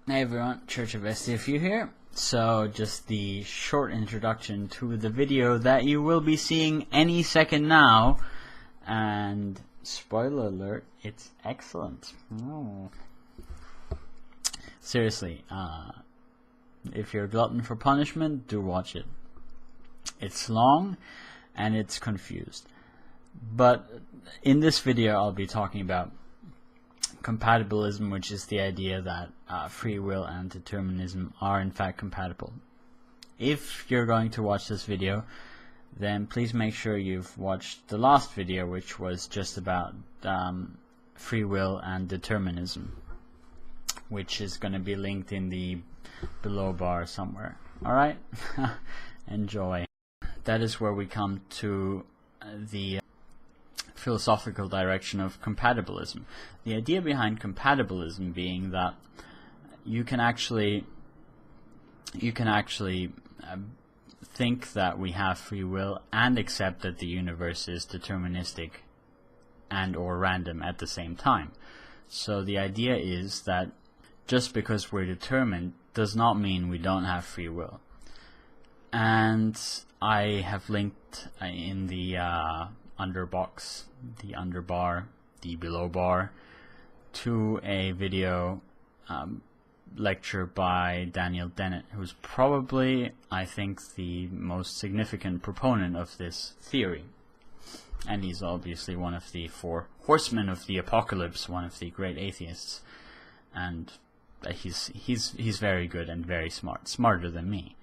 Hey everyone, Church of STFU here. So just the short introduction to the video that you will be seeing any second now. And spoiler alert, it's excellent. Seriously, if you're a glutton for punishment, do watch it. It's long and it's confused. But in this video I'll be talking about compatibilism, which is the idea that free will and determinism are in fact compatible. If you're going to watch this video, then please make sure you've watched the last video, which was just about free will and determinism, which is going to be linked in the below bar somewhere. Alright? Enjoy. That is where we come to the philosophical direction of compatibilism. The idea behind compatibilism being that you can actually think that we have free will and accept that the universe is deterministic and or random at the same time. So the idea is that just because we're determined does not mean we don't have free will. And I have linked in the underbox, the underbar, the below bar, to a video lecture by Daniel Dennett, who's probably, I think, the most significant proponent of this theory. And he's obviously one of the four horsemen of the apocalypse, one of the great atheists. And he's very good and very smart, smarter than me.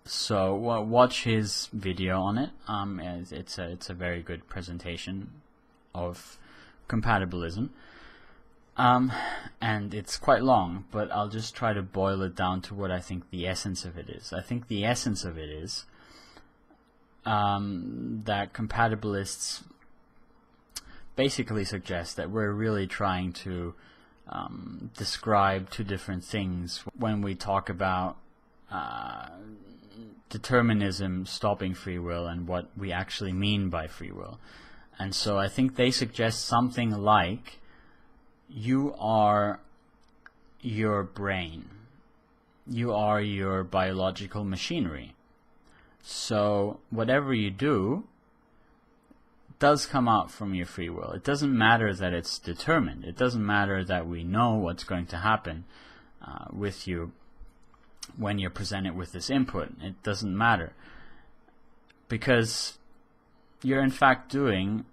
So watch his video on it. It's a very good presentation of compatibilism, and it's quite long, but I'll just try to boil it down to what I think the essence of it is. I think the essence of it is that compatibilists basically suggest that we're really trying to describe two different things when we talk about determinism stopping free will and what we actually mean by free will. And so I think they suggest something like, you are your brain, you are your biological machinery, so whatever you do does come out from your free will. It doesn't matter that it's determined. It doesn't matter that we know what's going to happen with you when you're presented with this input. It doesn't matter, because you're in fact doing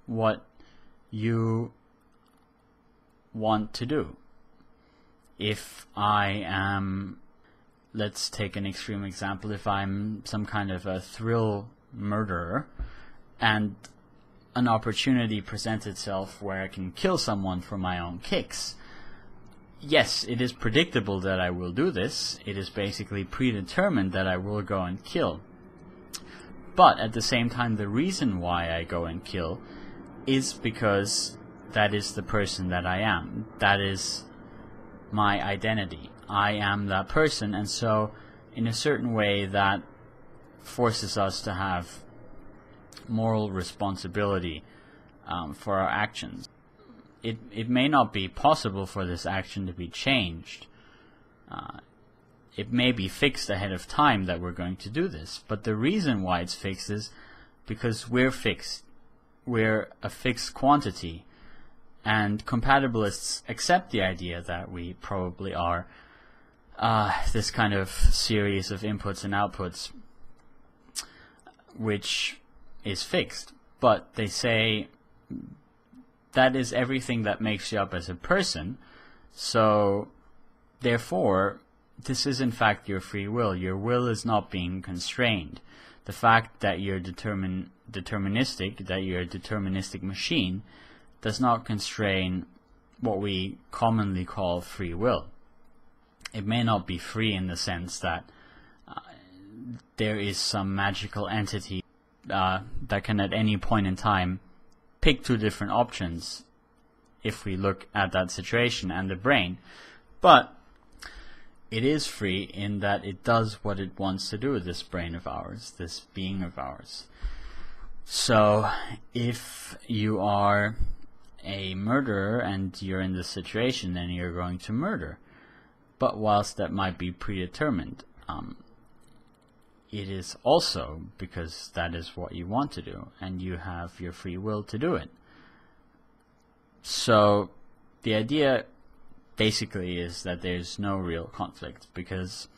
what you want to do. If I am, let's take an extreme example, if I'm some kind of a thrill murderer and an opportunity presents itself where I can kill someone for my own kicks, yes, it is predictable that I will do this. It is basically predetermined that I will go and kill. But at the same time, the reason why I go and kill is because that is the person that I am. That is my identity. I am that person, and so in a certain way that forces us to have moral responsibility for our actions. It may not be possible for this action to be changed. It may be fixed ahead of time that we're going to do this, but the reason why it's fixed is because we're fixed. We're a fixed quantity, and compatibilists accept the idea that we probably are this kind of series of inputs and outputs which is fixed, but they say that is everything that makes you up as a person, so therefore this is in fact your free will. Your will is not being constrained. The fact that you're deterministic, that you're a deterministic machine, does not constrain what we commonly call free will. It may not be free in the sense that there is some magical entity that can at any point in time pick two different options if we look at that situation and the brain, but it is free in that it does what it wants to do with this brain of ours, this being of ours. So if you are a murderer and you're in this situation, then you're going to murder. But whilst that might be predetermined, it is also because that is what you want to do, and you have your free will to do it. So the idea basically is that there's no real conflict, because,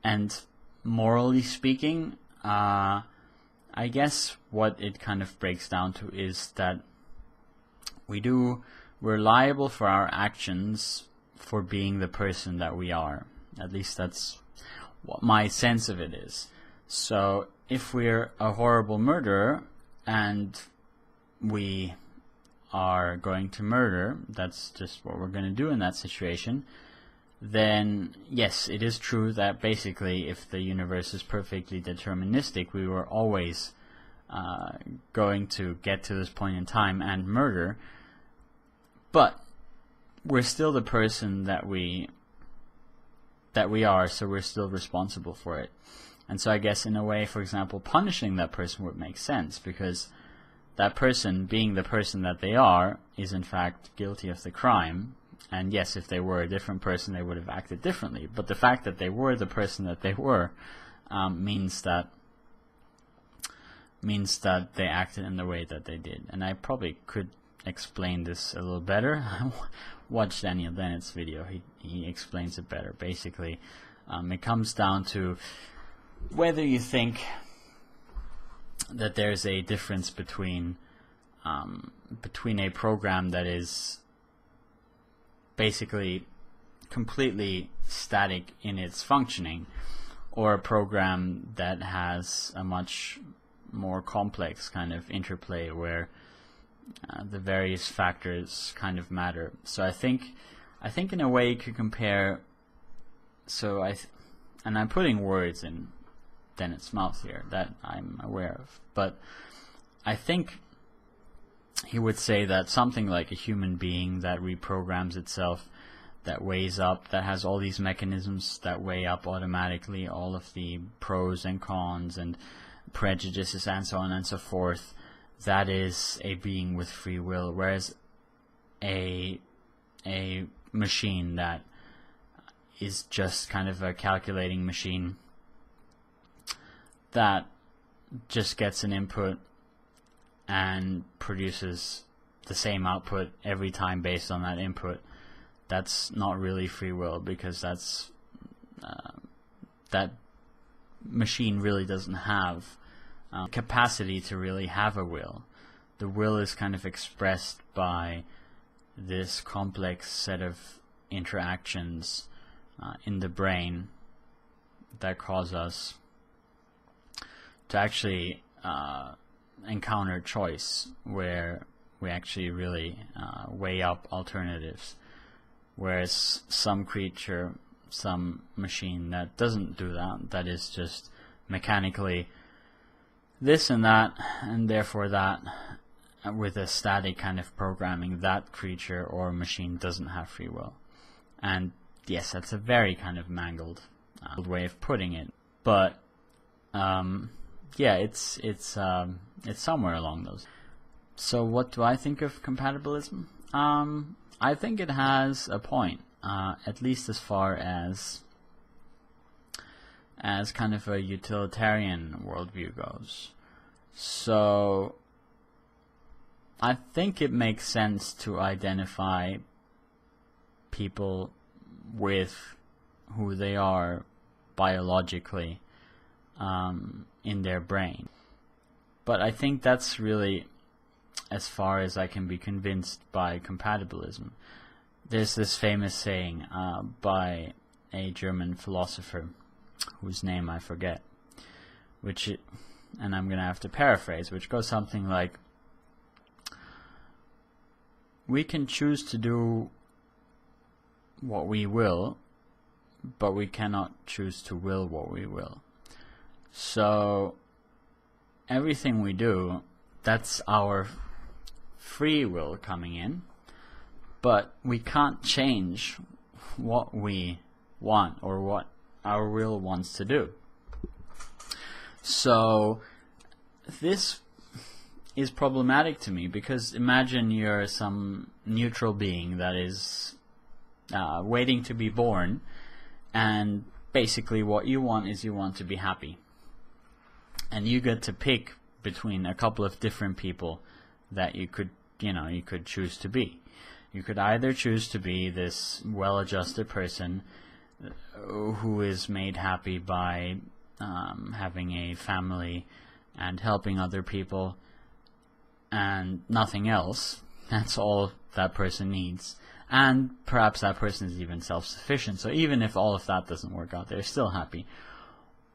and morally speaking, I guess what it kind of breaks down to is that we're liable for our actions for being the person that we are. At least that's what my sense of it is. So if we're a horrible murderer and we are going to murder, that's just what we're going to do in that situation, then yes, it is true that basically if the universe is perfectly deterministic, we were always going to get to this point in time and murder. But we're still the person that we are, so we're still responsible for it. And so I guess in a way, for example, punishing that person would make sense, because that person, being the person that they are, is in fact guilty of the crime. And yes, if they were a different person, they would have acted differently. But the fact that they were the person that they were means that they acted in the way that they did. And I probably could explain this a little better. Watch Daniel Dennett's video. He explains it better. Basically, it comes down to whether you think that there's a difference between a program that is basically completely static in its functioning, or a program that has a much more complex kind of interplay where the various factors kind of matter. So I think in a way you could compare. So and I'm putting words in Dennett's mouth here that I'm aware of, but I think he would say that something like a human being that reprograms itself, that weighs up, that has all these mechanisms that weigh up automatically all of the pros and cons and prejudices and so on and so forth, that is a being with free will, whereas a machine that is just kind of a calculating machine that just gets an input and produces the same output every time based on that input, that's not really free will, because that's that machine really doesn't have capacity to really have a will. The will is kind of expressed by this complex set of interactions in the brain that cause us to actually encounter choice, where we actually really weigh up alternatives, whereas some creature, some machine that doesn't do that, that is just mechanically this and that and therefore that, with a static kind of programming, that creature or machine doesn't have free will. And yes, that's a very kind of mangled way of putting it, but yeah, it's somewhere along those. So what do I think of compatibilism? I think it has a point, at least as far as kind of a utilitarian worldview goes. So I think it makes sense to identify people with who they are biologically in their brain. But I think that's really as far as I can be convinced by compatibilism. There's this famous saying by a German philosopher whose name I forget, and I'm going to have to paraphrase, which goes something like, we can choose to do what we will, but we cannot choose to will what we will. So everything we do, that's our free will coming in, but we can't change what we want or what our will wants to do. So this is problematic to me, because imagine you're some neutral being that is waiting to be born, and basically what you want is you want to be happy, and you get to pick between a couple of different people that you could choose to be. You could either choose to be this well-adjusted person who is made happy by having a family and helping other people and nothing else. That's all that person needs. And perhaps that person is even self-sufficient. So even if all of that doesn't work out, they're still happy.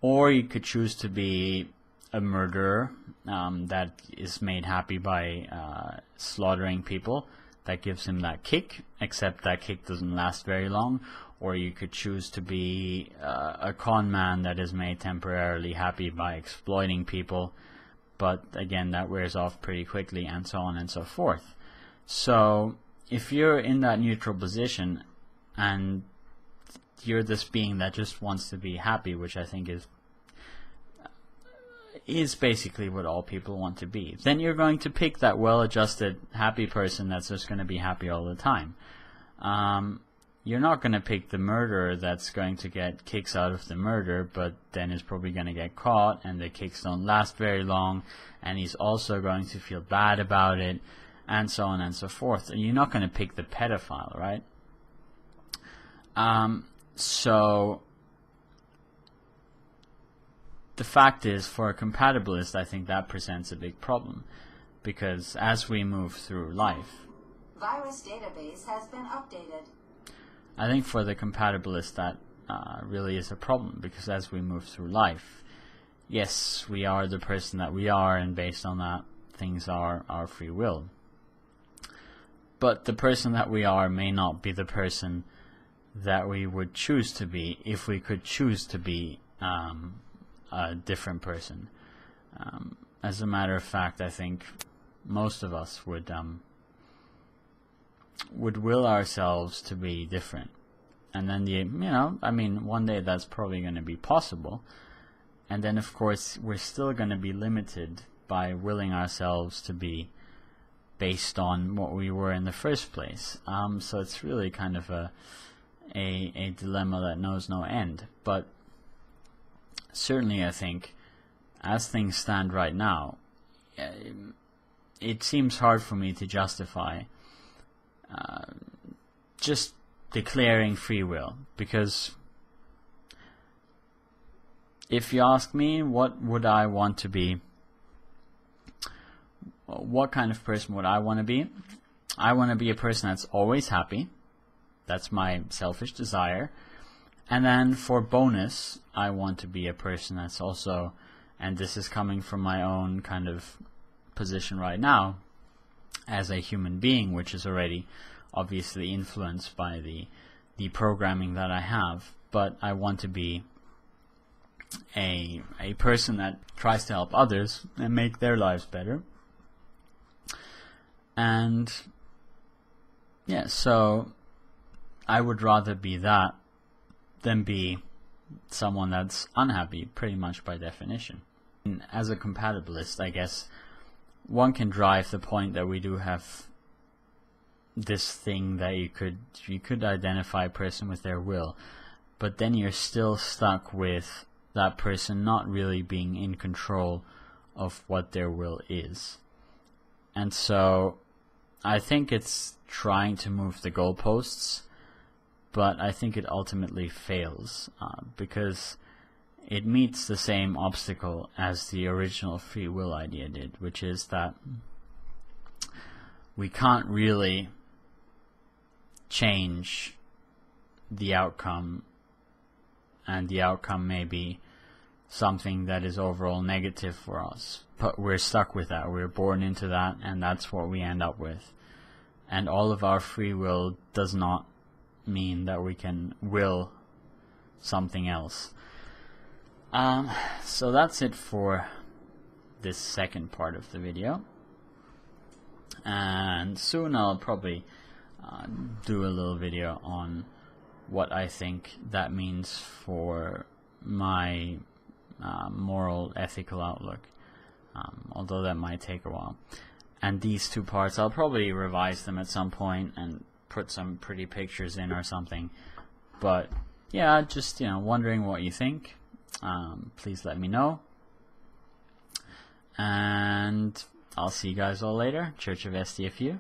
Or you could choose to be a murderer that is made happy by slaughtering people. That gives him that kick, except that kick doesn't last very long. Or you could choose to be a con man that is made temporarily happy by exploiting people, but again, that wears off pretty quickly, and so on and so forth. So if you're in that neutral position and you're this being that just wants to be happy, which I think is basically what all people want to be, then you're going to pick that well-adjusted, happy person that's just going to be happy all the time. You're not going to pick the murderer that's going to get kicks out of the murder, but then is probably going to get caught, and the kicks don't last very long, and he's also going to feel bad about it, and so on and so forth. You're not going to pick the pedophile, right? So the fact is, for a compatibilist, I think that presents a big problem, because as we move through life, virus database has been updated. I think for the compatibilist that really is a problem, because as we move through life, yes, we are the person that we are, and based on that, things are our free will. But the person that we are may not be the person that we would choose to be if we could choose to be a different person. As a matter of fact, I think most of us would will ourselves to be different, and then one day that's probably going to be possible, and then of course we're still going to be limited by willing ourselves to be based on what we were in the first place. So it's really kind of a dilemma that knows no end. But certainly I think, as things stand right now, it seems hard for me to justify just declaring free will, because if you ask me what would I want to be, what kind of person would I want to be? I want to be a person that's always happy. That's my selfish desire. And then for bonus, I want to be a person that's also, and this is coming from my own kind of position right now, as a human being, which is already obviously influenced by the programming that I have, but I want to be a person that tries to help others and make their lives better. And yeah, so I would rather be that than be someone that's unhappy, pretty much by definition. And as a compatibilist, I guess one can drive the point that we do have this thing that you could identify a person with their will, but then you're still stuck with that person not really being in control of what their will is. And so I think it's trying to move the goalposts, but I think it ultimately fails, because it meets the same obstacle as the original free will idea did, which is that we can't really change the outcome, and the outcome may be something that is overall negative for us, but we're stuck with that. We're born into that, and that's what we end up with. And all of our free will does not mean that we can will something else. So that's it for this second part of the video, and soon I'll probably do a little video on what I think that means for my moral, ethical outlook. although that might take a while. And these two parts, I'll probably revise them at some point and put some pretty pictures in or something. But yeah, just wondering what you think. Please let me know. And I'll see you guys all later. Church of SDFU.